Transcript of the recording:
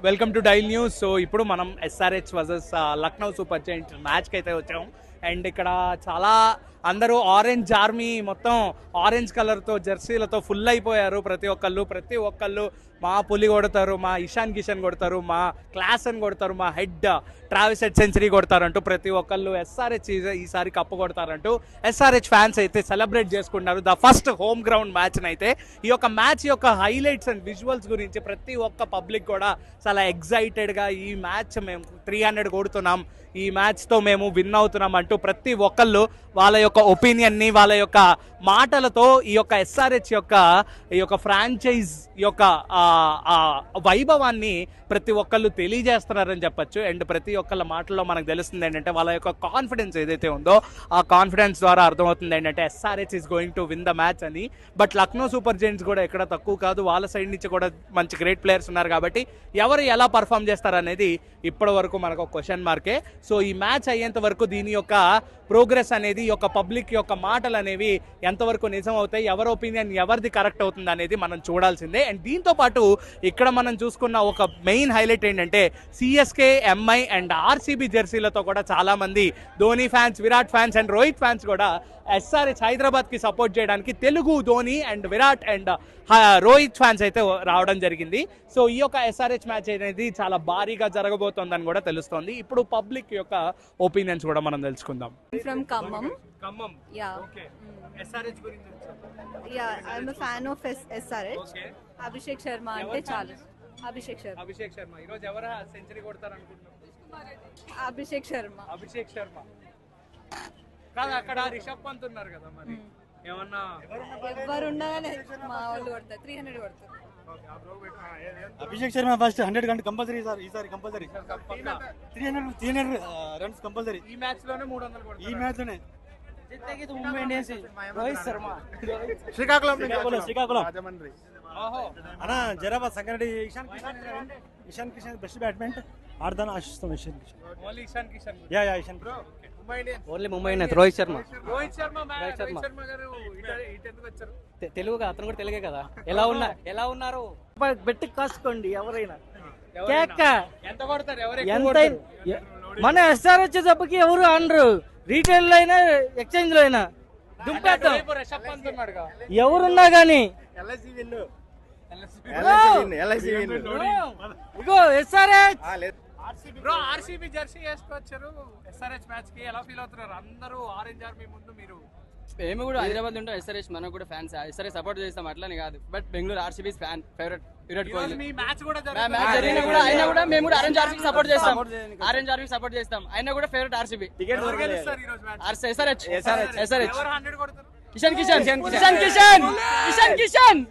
Welcome to dial news. So ఇప్పుడు మనం SRH versus Lucknow Super Giants మ్యాచ్కి అయితే వచ్చాం. అండ్ ఇక్కడ చాలా అందరూ ఆరెంజ్ ఆర్మీ మొత్తం ఆరెంజ్ కలర్తో జెర్సీలతో ఫుల్ అయిపోయారు. ప్రతి ఒక్కళ్ళు మా పులి కొడతారు, మా ఇషాన్ కిషన్ కొడతారు, మా క్లాస్ అని కొడతారు, మా హెడ్ ట్రావిస్ హెడ్ సెంచరీ కొడతారంటూ ప్రతి ఒక్కళ్ళు ఎస్ఆర్హెచ్ ఈసారి కప్పు కొడతారంటూ ఎస్ఆర్హెచ్ ఫ్యాన్స్ అయితే సెలబ్రేట్ చేసుకుంటున్నారు ద ఫస్ట్ హోమ్ గ్రౌండ్ మ్యాచ్ని అయితే. ఈ యొక్క మ్యాచ్ యొక్క హైలైట్స్ అండ్ విజువల్స్ గురించి ప్రతి ఒక్క పబ్లిక్ కూడా చాలా ఎగ్జైటెడ్గా ఈ మ్యాచ్ మేము 300 కొడుతున్నాం, ఈ మ్యాచ్తో మేము విన్ అవుతున్నాం అంటూ ప్రతి ఒక్కళ్ళు వాళ్ళ యొక్క ఒపీనియన్ని వాళ్ళ యొక్క మాటలతో ఈ యొక్క ఎస్ఆర్హెచ్ యొక్క ఈ యొక్క ఫ్రాంచైజ్ యొక్క వైభవాన్ని ప్రతి ఒక్కళ్ళు తెలియజేస్తున్నారని చెప్పచ్చు. అండ్ ప్రతి ఒక్కళ్ళ మాటల్లో మనకు తెలుస్తుంది ఏంటంటే వాళ్ళ యొక్క కాన్ఫిడెన్స్ ఏదైతే ఉందో ఆ కాన్ఫిడెన్స్ ద్వారా అర్థమవుతుంది ఏంటంటే SRH is going to win the match అని. బట్ లక్నో సూపర్ జైంట్స్ కూడా ఎక్కడ తక్కువ కాదు, వాళ్ళ సైడ్ నుంచి కూడా మంచి గ్రేట్ ప్లేయర్స్ ఉన్నారు కాబట్టి ఎవరు ఎలా పర్ఫామ్ చేస్తారనేది ఇప్పటి వరకు మనకు ఒక క్వశ్చన్ మార్కే. సో ఈ మ్యాచ్ అయ్యేంత వరకు దీని యొక్క ప్రోగ్రెస్ అనేది ఈ యొక్క పబ్లిక్ యొక్క మాటలు అనేవి ఎంతవరకు నిజం అవుతాయి, ఎవరి ఒపీనియన్ ఎవరిది కరెక్ట్ అవుతుంది అనేది మనం చూడాల్సిందే. అండ్ దీంతో పాటు ఇక్కడ మనం చూసుకున్న ఒక మెయిన్ హైలైట్ ఏంటంటే సిఎస్కే, ఎంఐ అండ్ ఆర్సీబీ జెర్సీలతో కూడా చాలా మంది Dhoni fans, Virat fans and Rohit fans కూడా ఎస్ఆర్హెచ్ హైదరాబాద్కి సపోర్ట్ చేయడానికి Telugu Dhoni and Virat and Rohit fans అయితే రావడం జరిగింది. సో ఈ యొక్క ఎస్ఆర్హెచ్ మ్యాచ్ అనేది చాలా భారీగా జరగబోతోందని కూడా తెలుస్తోంది. ఇప్పుడు పబ్లిక్ యొక్క ఒపీనియన్స్ కూడా మనం తెలుసుకుందాం. From Kammam. Kammam. Yeah. Okay. SRH గురించి Yeah, I'm a fan of SRH. Okay. Abhishek Sharma అంటే చాలు. Abhishek Sharma. ఈ రోజు ఎవరు సెంచరీ కొడతారు అనుకుంటున్నారు? Abhishek Sharma. కాదు, అక్కడ రిషబ్ పంత్ ఉన్నారు కదా, మరి ఏమన్నా ఎవరున్నా మా వాళ్ళు కొడతారు, 300 కొడతారు. అభిషేక్ శర్మ ఫస్ట్ 100 గంట కంపల్సరీ సార్, ఈసారి కంపల్సరీ 300 రన్స్ కంపల్సరీ. ఈ మ్యాచ్ లోనే 300 కొడతారు. ఈ మ్యాచ్ లోనే ముంబై ఇండియన్స్ రోహిత్ శర్మ శ్రీకాకుళం ఓహో అన్న జరాబాద్ సంగారెడ్డి ఇషాన్ కిషన్ బెస్ట్ బ్యాట్స్మెన్ ఆడదాన్ని ఆశిస్తాం. Only Ishan Kishan. Yeah Ishan only Mumbai Indians. Rohit Sharma గారు ఇటు ఎందుకు వచ్చారు? తెలుగు, అతను కూడా తెలుగే కదా. ఎలా ఉన్నారు బెట్టి కాసుకోండి ఎవరైనా. ఎంత కొడతారు? ఎంత మన ఎస్ఆర్హెచ్ సభకి ఎవరు అనరు, రీటైల్ లో అయినా ఎక్స్చేంజ్ లో అయినా దుంపేద్దాం రిషబ్ పంత్ ఉన్నాడుగా, ఎవరున్నా గానీ. ఇగో ఎస్ఆర్హెచ్ బ్రో ఆర్సీబీ జెర్సీ వేసుకొచ్చారు ఎస్ఆర్హెచ్ మ్యాచ్ కి. ఎలా ఫీల్ అవుతున్నారు? అందరూ ఆరెంజ్ ఆర్మీ ముందు మీరు. మేము కూడా హైదరాబాద్ ఉంటాం, ఎస్ఆర్హెచ్ మనకు కూడా ఫ్యాన్స్, ఎస్ఆర్హెచ్ సపోర్ట్ చేస్తాం అట్లని కాదు. But Bengaluru RCB fan, favourite Virat Kohli. Me match కూడా జరిగిన కూడా అయినా కూడా మేము కూడా ఆరెంజ్ ఆర్మీకి సపోర్ట్ చేస్తాం, అయినా కూడా ఫేవరెట్ ఆర్సీబీ. ఎస్ఆర్హెచ్ కిషన్